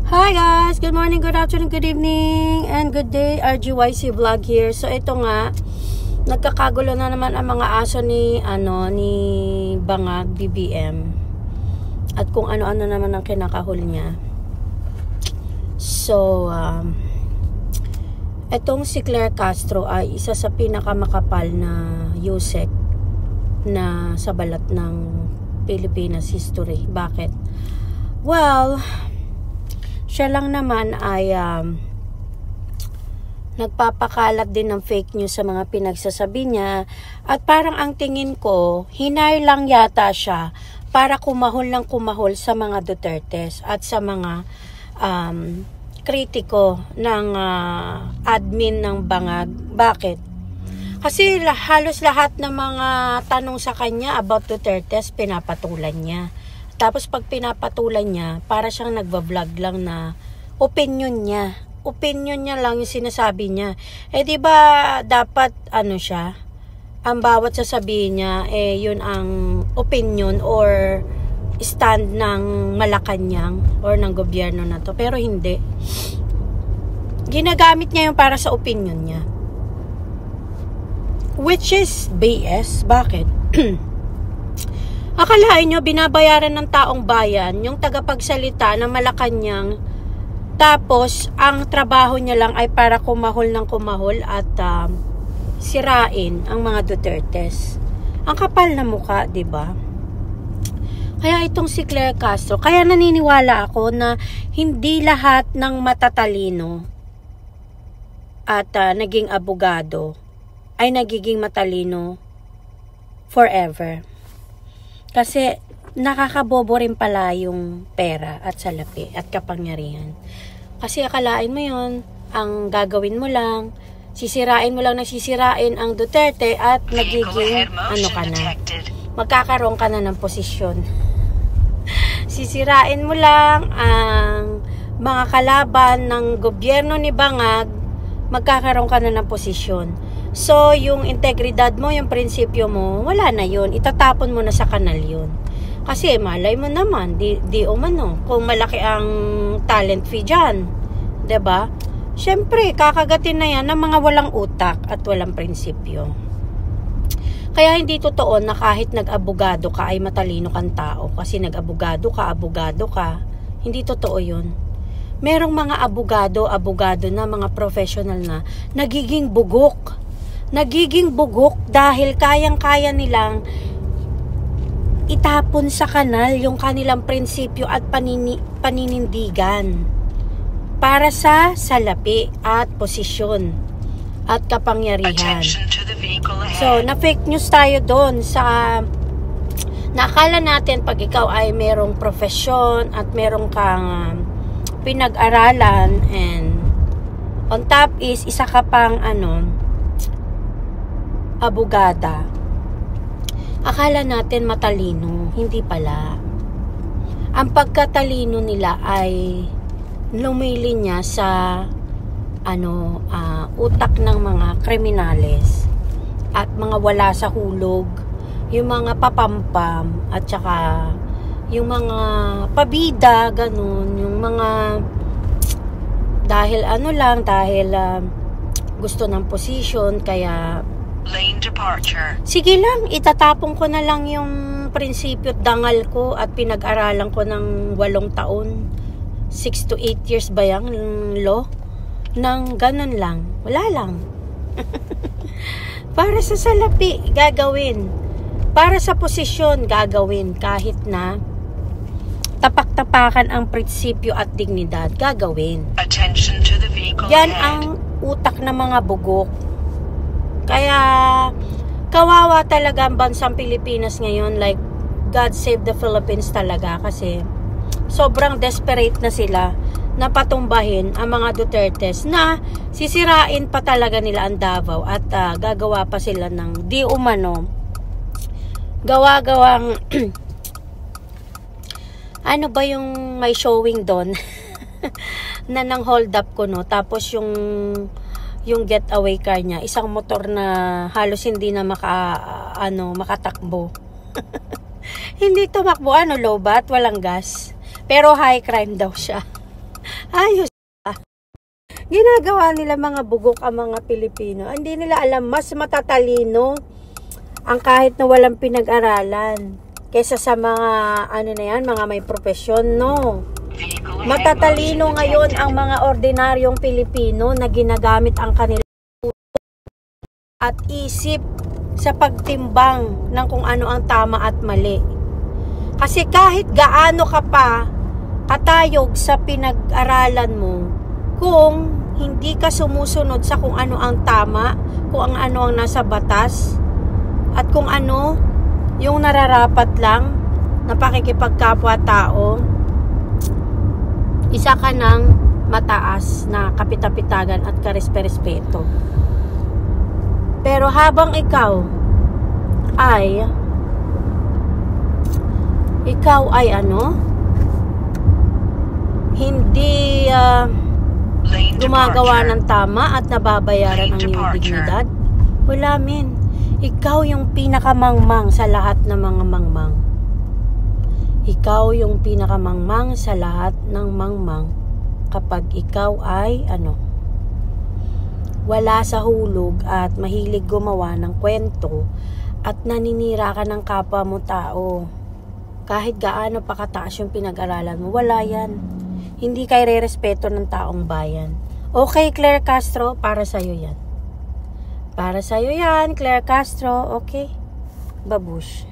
Hi guys! Good morning, good afternoon, good evening, and good day. RGYC vlog here. So ito nga, nagkakagulo na naman ang mga aso ni Bangag BBM. At kung ano-ano naman ang kinakahul niya. So, itong si Claire Castro ay isa sa pinakamakapal na yusek na sa balat ng Pilipinas history. Bakit? Well, siya lang naman ay nagpapakalat din ng fake news sa mga pinagsasabi niya. At parang ang tingin ko, hinay lang yata siya para kumahol sa mga Dutertes at sa mga kritiko ng admin ng Bangag. Bakit? Kasi halos lahat ng mga tanong sa kanya about Dutertes, pinapatulan niya. Tapos pag pinapatulan niya, para siyang nagbablog lang na opinion niya. Opinion niya lang yung sinasabi niya. Di ba dapat siya? Ang bawat sasabihin niya, yun ang opinion or stand ng Malacanang or ng gobyerno na to. Pero hindi. Ginagamit niya yung para sa opinion niya. Which is BS. Bakit? Akalain nyo, binabayaran ng taong bayan yung tagapagsalita ng Malacanang, tapos ang trabaho niya lang ay para kumahol at sirain ang mga Dutertes. Ang kapal na muka, diba? Kaya itong si Claire Castro, kaya naniniwala ako na hindi lahat ng matatalino at naging abogado ay nagiging matalino forever. Kasi nakakabobo rin pala yung pera at salapi at kapangyarihan. Kasi akalain mo yon, ang gagawin mo lang, sisirain mo lang ang Duterte at nagiging ka na. Magkakaroon ka na ng posisyon. Sisirain mo lang ang mga kalaban ng gobyerno ni Bangag, magkakaroon ka na ng posisyon. So, yung integridad mo, yung prinsipyo mo, wala na yun. Itatapon mo na sa kanal yun. Kasi malay mo naman, di umano, kung malaki ang talent fee dyan. Diba? Siyempre, kakagatin na yan ng mga walang utak at walang prinsipyo. Kaya hindi totoo na kahit nag-abogado ka ay matalino kang tao. Kasi nag-abogado ka. Hindi totoo yun. Merong mga abogado na, mga professional na, nagiging bugok dahil kayang-kaya nilang itapon sa kanal yung kanilang prinsipyo at paninindigan para sa salapi at posisyon at kapangyarihan. So, na-fake news tayo doon sa nakala natin pag ikaw ay merong profesyon at merong kang pinag-aralan, and on top is isa ka pang abogada. Akala natin matalino, hindi pala. Ang pagkatalino nila ay lumilinya sa utak ng mga kriminales at mga wala sa hulog, yung mga papampam at saka yung mga pabida, ganun, yung mga dahil gusto ng posisyon, kaya lane departure. Sige lang, itatapon ko na lang yung prinsipyo at dangal ko at pinag-aralan ko ng 8 taon. 6 to 8 years ba yung law? Nang ganun lang. Wala lang. Para sa salapi, gagawin. Para sa posisyon, gagawin. Kahit na tapak-tapakan ang prinsipyo at dignidad, gagawin. Attention to the vehicle yan ahead. Ang utak ng mga bugok. Kaya kawawa talaga ang bansang Pilipinas ngayon. Like, God save the Philippines talaga. Kasi sobrang desperate na sila na patumbahin ang mga Dutertes na sisirain pa talaga nila ang Davao at gagawa pa sila ng di umano gawa-gawang ano ba yung may showing doon na nang hold up ko, no? Tapos yung getaway car niya, isang motor na halos hindi na makatakbo. Hindi tumakbo, low bat, walang gas. Pero high crime daw siya. Ayos. Ginagawa nila mga bugok ang mga Pilipino. Hindi nila alam, mas matatalino ang kahit na walang pinag-aralan kaysa sa mga ano na yan, mga may profesyon, no. Matatalino ngayon ang mga ordinaryong Pilipino na ginagamit ang kanilang at isip sa pagtimbang ng kung ano ang tama at mali. Kasi kahit gaano ka pa katayog sa pinag-aralan mo, kung hindi ka sumusunod sa kung ano ang tama, kung ano ang nasa batas, at kung ano yung nararapat lang na pakikipagkapwa-tao, isa ka ng mataas na kapitapitagan at karespeto. Pero habang ikaw ay ano, hindi gumagawa ng tama at nababayaran ang iyong dignidad, wala men. Ikaw yung pinakamangmang sa lahat ng mga mangmang. Ikaw yung pinakamangmang sa lahat ng mangmang kapag ikaw ay wala sa hulog at mahilig gumawa ng kwento at naninira ka ng kapwa mo tao. Kahit gaano pa kataas yung pinag-aralan mo, wala yan. Hindi kayo re-respeto ng taong bayan. Okay, Claire Castro, para sa'yo yan. Para sa'yo yan, Claire Castro, okay? Babush.